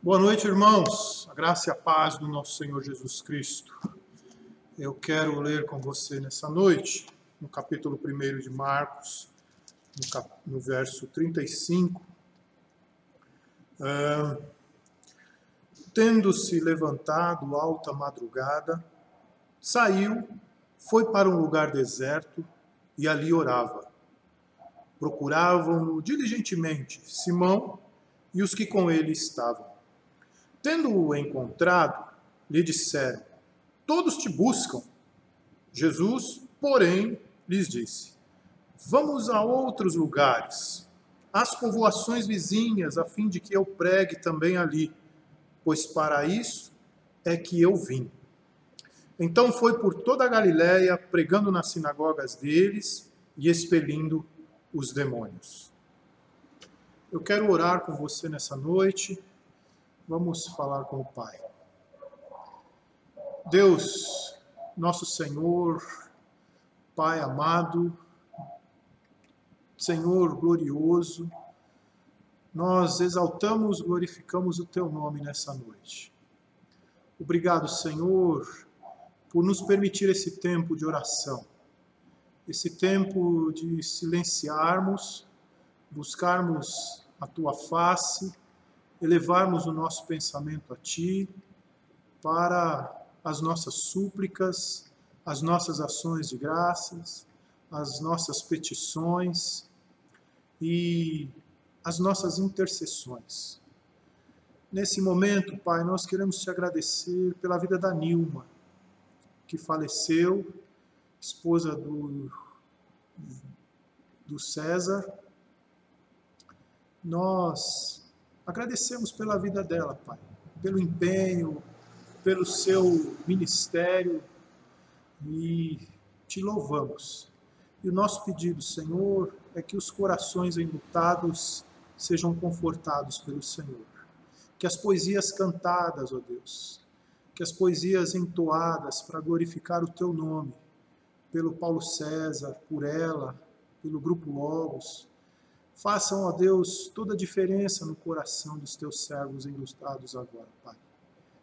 Boa noite, irmãos. A graça e a paz do nosso Senhor Jesus Cristo. Eu quero ler com você nessa noite, no capítulo 1 de Marcos, no verso 35. Tendo-se levantado alta madrugada, saiu, foi para um lugar deserto e ali orava. Procuravam-no diligentemente Simão e os que com ele estavam. Tendo-o encontrado, lhe disseram: todos te buscam. Jesus, porém, lhes disse: vamos a outros lugares, às povoações vizinhas, a fim de que eu pregue também ali, pois para isso é que eu vim. Então foi por toda a Galiléia, pregando nas sinagogas deles e expelindo os demônios. Eu quero orar com você nessa noite. Vamos falar com o Pai. Deus, nosso Senhor, Pai amado, Senhor glorioso, nós exaltamos, glorificamos o Teu nome nessa noite. Obrigado, Senhor, por nos permitir esse tempo de oração, esse tempo de silenciarmos, buscarmos a Tua face, elevarmos o nosso pensamento a Ti, para as nossas súplicas, as nossas ações de graças, as nossas petições e as nossas intercessões. Nesse momento, Pai, nós queremos Te agradecer pela vida da Nilma, que faleceu, esposa do César. Nós agradecemos pela vida dela, Pai, pelo empenho, pelo seu ministério e Te louvamos. E o nosso pedido, Senhor, é que os corações enlutados sejam confortados pelo Senhor. Que as poesias cantadas, ó Deus, que as poesias entoadas para glorificar o Teu nome, pelo Paulo César, por ela, pelo Grupo Logos, façam, ó Deus, toda a diferença no coração dos Teus servos enlutados agora, Pai.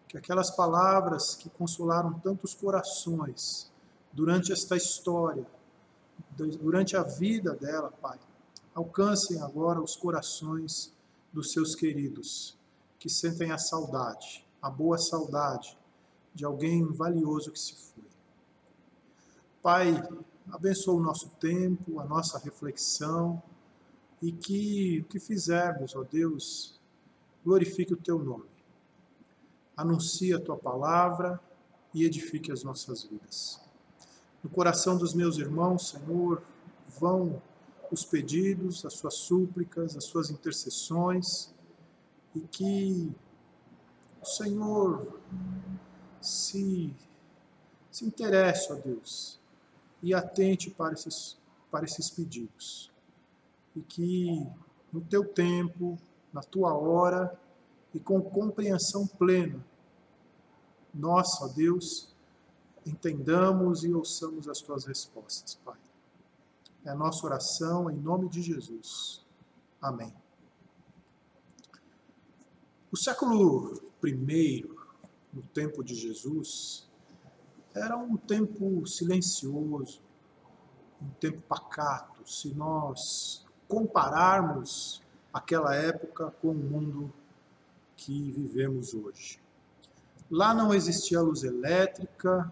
Que aquelas palavras que consolaram tantos corações durante esta história, durante a vida dela, Pai, alcancem agora os corações dos Seus queridos, que sentem a saudade, a boa saudade de alguém valioso que se foi. Pai, abençoa o nosso tempo, a nossa reflexão, e que o que fizermos, ó Deus, glorifique o Teu nome. Anuncie a Tua palavra e edifique as nossas vidas. No coração dos meus irmãos, Senhor, vão os pedidos, as suas súplicas, as suas intercessões, e que o Senhor se interesse, ó Deus, e atente para esses pedidos. E que no Teu tempo, na Tua hora e com compreensão plena, nós, ó Deus, entendamos e ouçamos as Tuas respostas, Pai. É a nossa oração em nome de Jesus. Amém. O século I, no tempo de Jesus, era um tempo silencioso, um tempo pacato, se nós compararmos aquela época com o mundo que vivemos hoje. Lá não existia luz elétrica,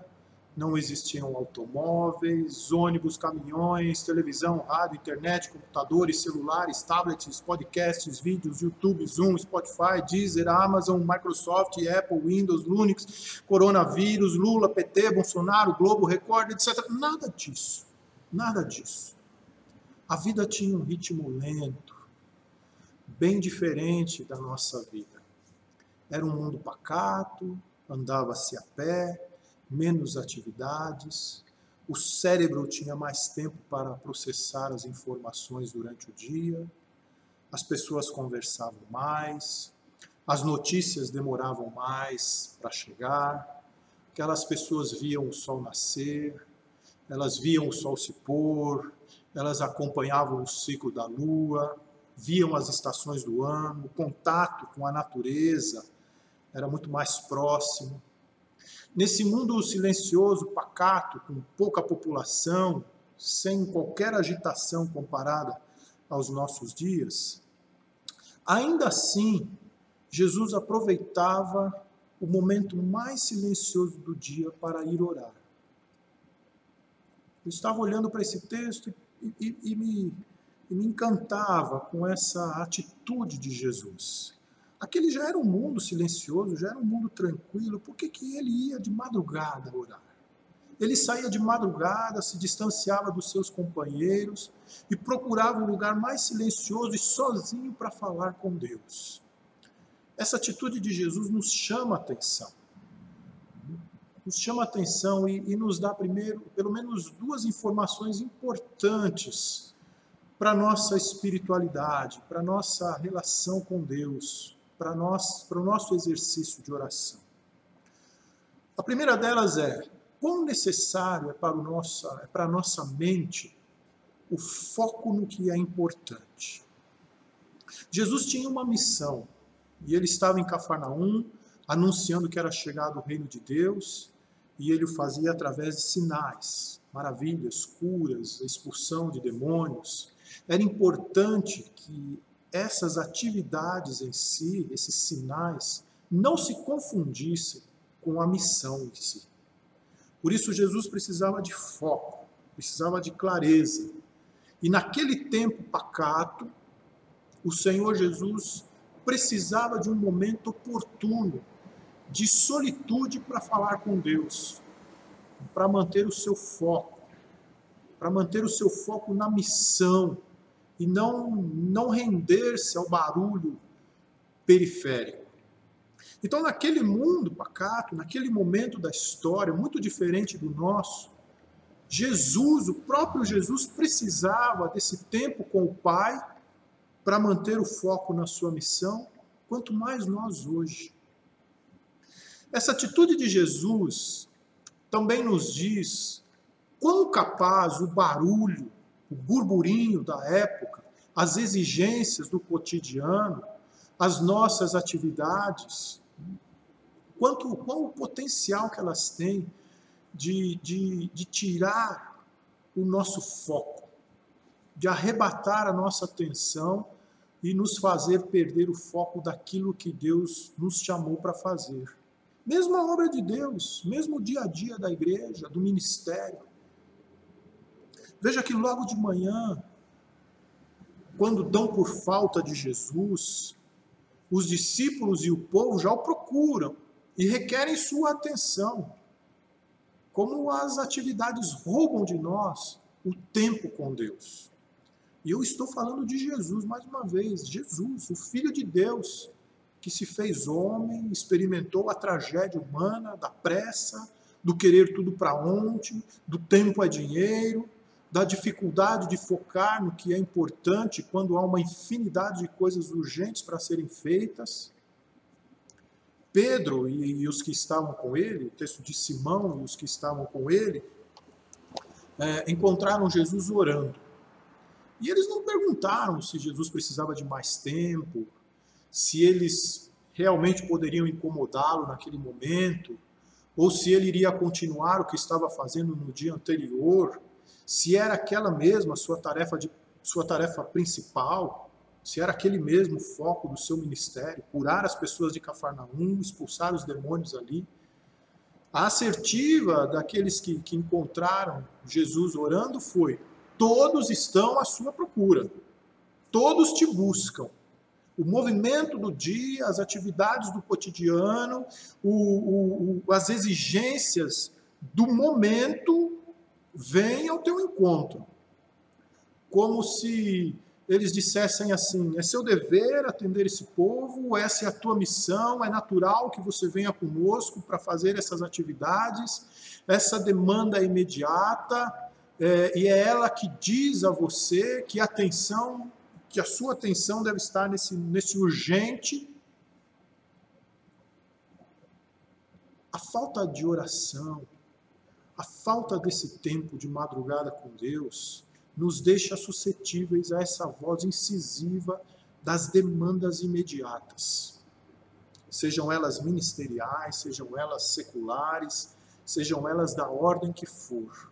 não existiam automóveis, ônibus, caminhões, televisão, rádio, internet, computadores, celulares, tablets, podcasts, vídeos, YouTube, Zoom, Spotify, Deezer, Amazon, Microsoft, Apple, Windows, Linux, coronavírus, Lula, PT, Bolsonaro, Globo, Record, etc. Nada disso. Nada disso. A vida tinha um ritmo lento, bem diferente da nossa vida. Era um mundo pacato, andava-se a pé, menos atividades, o cérebro tinha mais tempo para processar as informações durante o dia, as pessoas conversavam mais, as notícias demoravam mais para chegar, aquelas pessoas viam o sol nascer, elas viam o sol se pôr, elas acompanhavam o ciclo da lua, viam as estações do ano, o contato com a natureza, era muito mais próximo. Nesse mundo silencioso, pacato, com pouca população, sem qualquer agitação comparada aos nossos dias, ainda assim, Jesus aproveitava o momento mais silencioso do dia para ir orar. Eu estava olhando para esse texto e me encantava com essa atitude de Jesus. Aquele já era um mundo silencioso, já era um mundo tranquilo, por que ele ia de madrugada orar? Ele saía de madrugada, se distanciava dos seus companheiros e procurava um lugar mais silencioso e sozinho para falar com Deus. Essa atitude de Jesus nos chama a atenção. Nos chama a atenção e nos dá primeiro, pelo menos duas informações importantes para a nossa espiritualidade, para a nossa relação com Deus, para o nosso exercício de oração. A primeira delas é: quão necessário é para a nossa mente o foco no que é importante. Jesus tinha uma missão, e ele estava em Cafarnaum, anunciando que era chegado o reino de Deus, e ele o fazia através de sinais, maravilhas, curas, expulsão de demônios. Era importante que essas atividades em si, esses sinais, não se confundissem com a missão em si. Por isso Jesus precisava de foco, precisava de clareza. E naquele tempo pacato, o Senhor Jesus precisava de um momento oportuno, de solitude para falar com Deus, para manter o seu foco, na missão e não render-se ao barulho periférico. Então, naquele mundo pacato, naquele momento da história, muito diferente do nosso, Jesus, o próprio Jesus, precisava desse tempo com o Pai para manter o foco na sua missão, quanto mais nós hoje. Essa atitude de Jesus também nos diz quão capaz o barulho, o burburinho da época, as exigências do cotidiano, as nossas atividades, qual o potencial que elas têm de tirar o nosso foco, de arrebatar a nossa atenção e nos fazer perder o foco daquilo que Deus nos chamou para fazer. Mesmo a obra de Deus, mesmo o dia a dia da igreja, do ministério. Veja que logo de manhã, quando dão por falta de Jesus, os discípulos e o povo já o procuram e requerem sua atenção. Como as atividades roubam de nós o tempo com Deus. E eu estou falando de Jesus, mais uma vez, Jesus, o Filho de Deus, que se fez homem, experimentou a tragédia humana, da pressa, do querer tudo para ontem, do tempo é dinheiro, da dificuldade de focar no que é importante quando há uma infinidade de coisas urgentes para serem feitas. Pedro e os que estavam com ele, o texto de Simão e os que estavam com ele, encontraram Jesus orando. E eles não perguntaram se Jesus precisava de mais tempo, se eles realmente poderiam incomodá-lo naquele momento, ou se ele iria continuar o que estava fazendo no dia anterior, se era aquela mesma sua tarefa principal, se era aquele mesmo foco do seu ministério, curar as pessoas de Cafarnaum, expulsar os demônios ali. A assertiva daqueles que encontraram Jesus orando foi: todos estão à sua procura, todos te buscam. O movimento do dia, as atividades do cotidiano, as exigências do momento vêm ao teu encontro. Como se eles dissessem assim: é seu dever atender esse povo, essa é a tua missão, é natural que você venha conosco para fazer essas atividades, essa demanda é imediata, e é ela que diz a você que a sua atenção deve estar nesse urgente. A falta de oração, a falta desse tempo de madrugada com Deus, nos deixa suscetíveis a essa voz incisiva das demandas imediatas. sejam elas ministeriais, sejam elas seculares, sejam elas da ordem que for.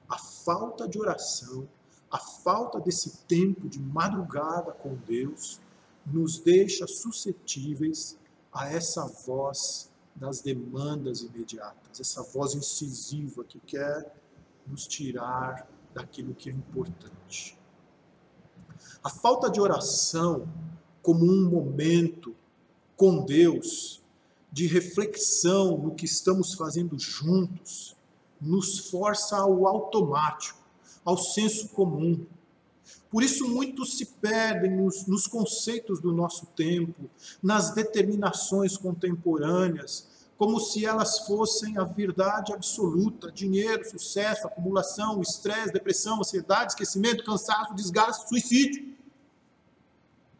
A falta de oração, a falta desse tempo de madrugada com Deus, nos deixa suscetíveis a essa voz das demandas imediatas, essa voz incisiva que quer nos tirar daquilo que é importante. A falta de oração como um momento com Deus, de reflexão no que estamos fazendo juntos, nos força ao automático, ao senso comum. Por isso muitos se perdem nos conceitos do nosso tempo, nas determinações contemporâneas, como se elas fossem a verdade absoluta: dinheiro, sucesso, acumulação, estresse, depressão, ansiedade, esquecimento, cansaço, desgaste, suicídio.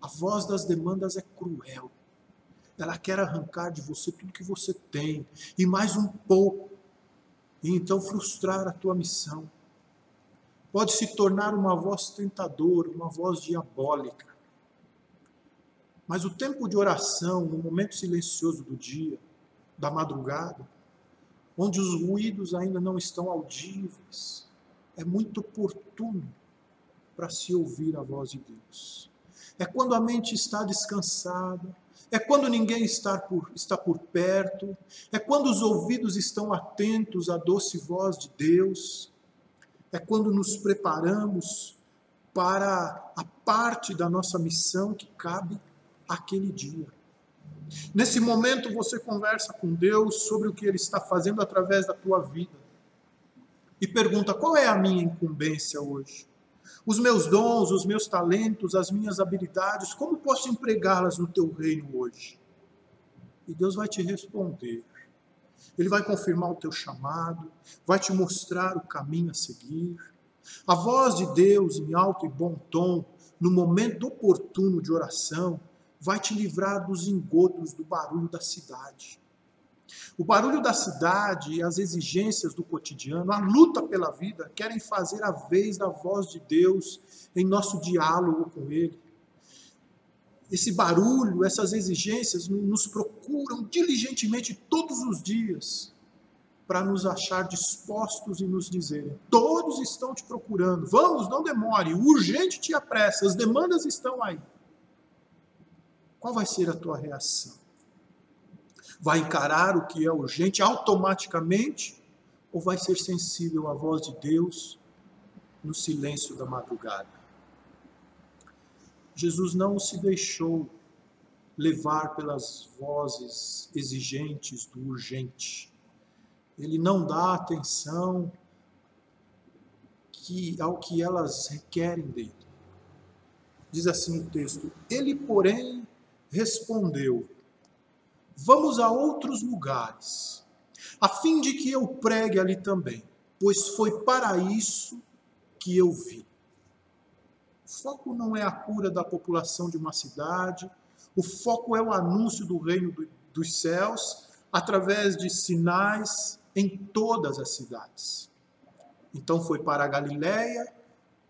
A voz das demandas é cruel. Ela quer arrancar de você tudo que você tem, e mais um pouco, e então frustrar a tua missão. Pode se tornar uma voz tentadora, uma voz diabólica. Mas o tempo de oração, no momento silencioso do dia, da madrugada, onde os ruídos ainda não estão audíveis, é muito oportuno para se ouvir a voz de Deus. É quando a mente está descansada, é quando ninguém está por perto, é quando os ouvidos estão atentos à doce voz de Deus, é quando nos preparamos para a parte da nossa missão que cabe àquele dia. Nesse momento você conversa com Deus sobre o que Ele está fazendo através da tua vida e pergunta: qual é a minha incumbência hoje? Os meus dons, os meus talentos, as minhas habilidades, como posso empregá-las no teu reino hoje? E Deus vai te responder. Ele vai confirmar o teu chamado, vai te mostrar o caminho a seguir. A voz de Deus, em alto e bom tom, no momento oportuno de oração, vai te livrar dos engodos do barulho da cidade. O barulho da cidade e as exigências do cotidiano, a luta pela vida, querem fazer a vez da voz de Deus em nosso diálogo com Ele. Esse barulho, essas exigências nos procuram diligentemente todos os dias para nos achar dispostos e nos dizerem: todos estão te procurando, vamos, não demore, urgente te apressa, as demandas estão aí. Qual vai ser a tua reação? Vai encarar o que é urgente automaticamente ou vai ser sensível à voz de Deus no silêncio da madrugada? Jesus não se deixou levar pelas vozes exigentes do urgente. Ele não dá atenção ao que elas requerem dele. Diz assim o texto: ele, porém, respondeu: vamos a outros lugares, a fim de que eu pregue ali também, pois foi para isso que eu vim. O foco não é a cura da população de uma cidade, o foco é o anúncio do reino dos céus, através de sinais em todas as cidades. Então foi para a Galiléia,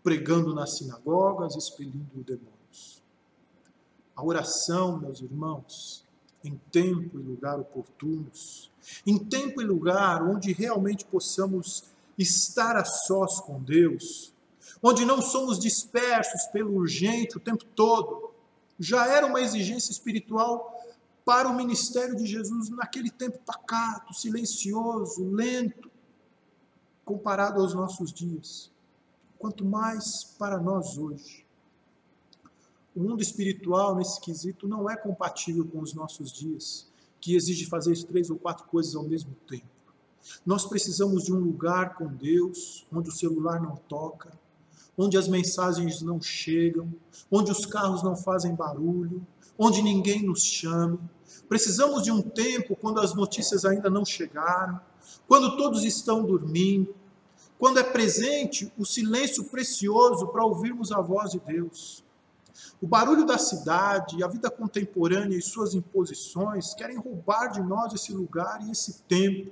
pregando nas sinagogas, expelindo demônios. A oração, meus irmãos, em tempo e lugar oportunos, em tempo e lugar onde realmente possamos estar a sós com Deus, onde não somos dispersos pelo urgente o tempo todo, já era uma exigência espiritual para o ministério de Jesus naquele tempo pacato, silencioso, lento, comparado aos nossos dias. Quanto mais para nós hoje. O mundo espiritual, nesse quesito, não é compatível com os nossos dias, que exige fazer 3 ou 4 coisas ao mesmo tempo. Nós precisamos de um lugar com Deus, onde o celular não toca, onde as mensagens não chegam, onde os carros não fazem barulho, onde ninguém nos chame. Precisamos de um tempo quando as notícias ainda não chegaram, quando todos estão dormindo, quando é presente o silêncio precioso para ouvirmos a voz de Deus. O barulho da cidade, a vida contemporânea e suas imposições querem roubar de nós esse lugar e esse tempo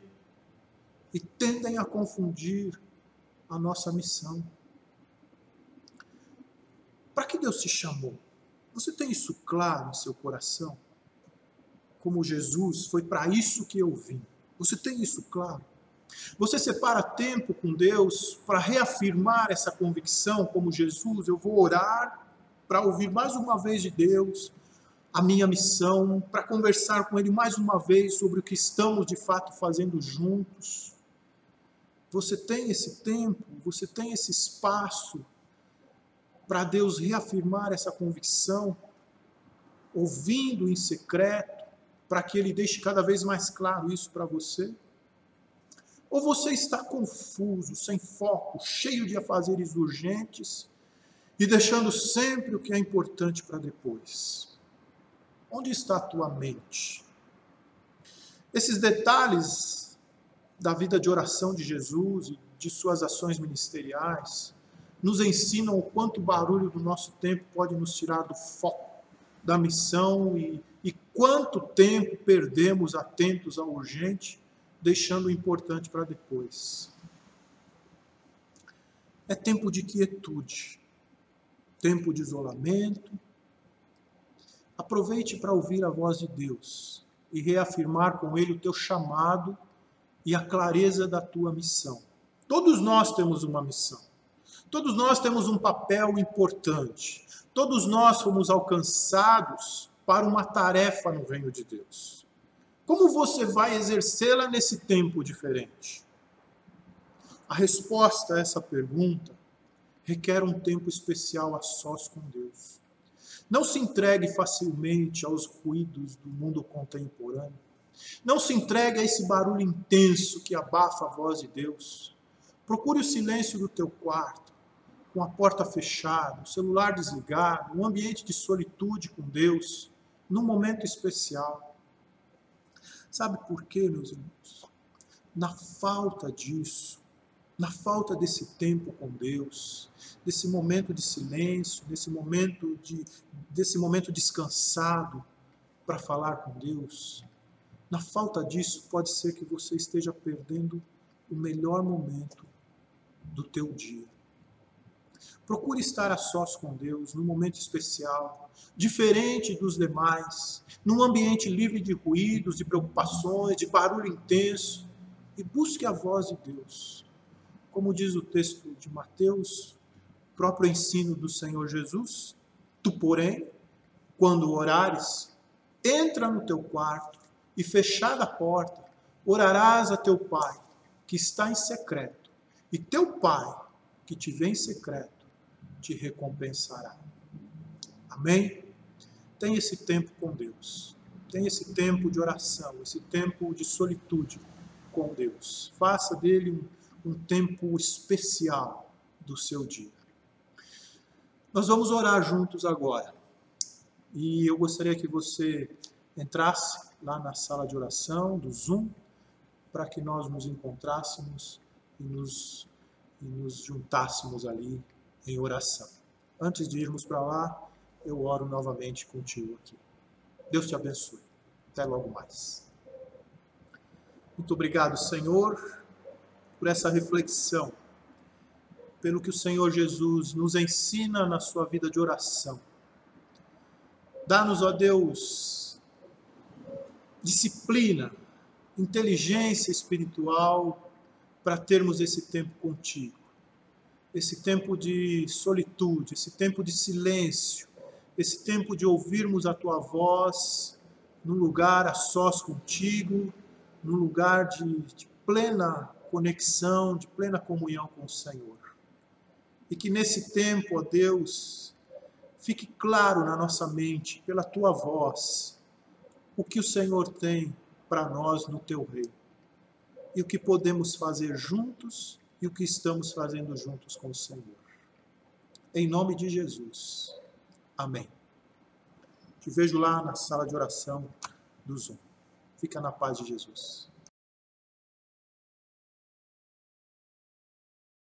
e tendem a confundir a nossa missão. Para que Deus te chamou? Você tem isso claro em seu coração? como Jesus, foi para isso que eu vim. Você tem isso claro? Você separa tempo com Deus para reafirmar essa convicção, como Jesus, eu vou orar para ouvir mais uma vez de Deus a minha missão, para conversar com Ele mais uma vez sobre o que estamos de fato fazendo juntos. Você tem esse tempo, você tem esse espaço para Deus reafirmar essa convicção, ouvindo em secreto, para que Ele deixe cada vez mais claro isso para você? Ou você está confuso, sem foco, cheio de afazeres urgentes e deixando sempre o que é importante para depois? Onde está a tua mente? Esses detalhes da vida de oração de Jesus e de suas ações ministeriais nos ensinam o quanto o barulho do nosso tempo pode nos tirar do foco da missão e quanto tempo perdemos atentos ao urgente, deixando o importante para depois. É tempo de quietude, tempo de isolamento. Aproveite para ouvir a voz de Deus e reafirmar com Ele o teu chamado e a clareza da tua missão. Todos nós temos uma missão. Todos nós temos um papel importante. Todos nós fomos alcançados para uma tarefa no reino de Deus. Como você vai exercê-la nesse tempo diferente? A resposta a essa pergunta requer um tempo especial a sós com Deus. Não se entregue facilmente aos ruídos do mundo contemporâneo. Não se entregue a esse barulho intenso que abafa a voz de Deus. Procure o silêncio do teu quarto, com a porta fechada, o celular desligado, um ambiente de solitude com Deus, num momento especial. Sabe por quê, meus irmãos? Na falta disso, na falta desse tempo com Deus, desse momento de silêncio, desse momento descansado para falar com Deus, na falta disso, pode ser que você esteja perdendo o melhor momento do teu dia. Procure estar a sós com Deus num momento especial, diferente dos demais, num ambiente livre de ruídos, de preocupações, de barulho intenso, e busque a voz de Deus. Como diz o texto de Mateus, próprio ensino do Senhor Jesus, tu, porém, quando orares, entra no teu quarto e, fechada a porta, orarás a teu Pai, que está em secreto, e teu Pai, que te vê em secreto, te recompensará. Amém? Tenha esse tempo com Deus. Tenha esse tempo de oração, esse tempo de solitude com Deus. Faça dele um tempo especial do seu dia. Nós vamos orar juntos agora. E eu gostaria que você entrasse lá na sala de oração do Zoom, para que nós nos encontrássemos e nos juntássemos ali em oração. Antes de irmos para lá, eu oro novamente contigo aqui. Deus te abençoe. Até logo mais. Muito obrigado, Senhor, por essa reflexão, pelo que o Senhor Jesus nos ensina na sua vida de oração. Dá-nos, ó Deus, disciplina, inteligência espiritual para termos esse tempo contigo. Esse tempo de solitude, esse tempo de silêncio, esse tempo de ouvirmos a tua voz num lugar a sós contigo, num lugar de plena conexão, de plena comunhão com o Senhor. E que nesse tempo, ó Deus, fique claro na nossa mente, pela tua voz, o que o Senhor tem para nós no teu reino. E o que podemos fazer juntos e o que estamos fazendo juntos com o Senhor. Em nome de Jesus. Amém. Te vejo lá na sala de oração do Zoom. Fica na paz de Jesus.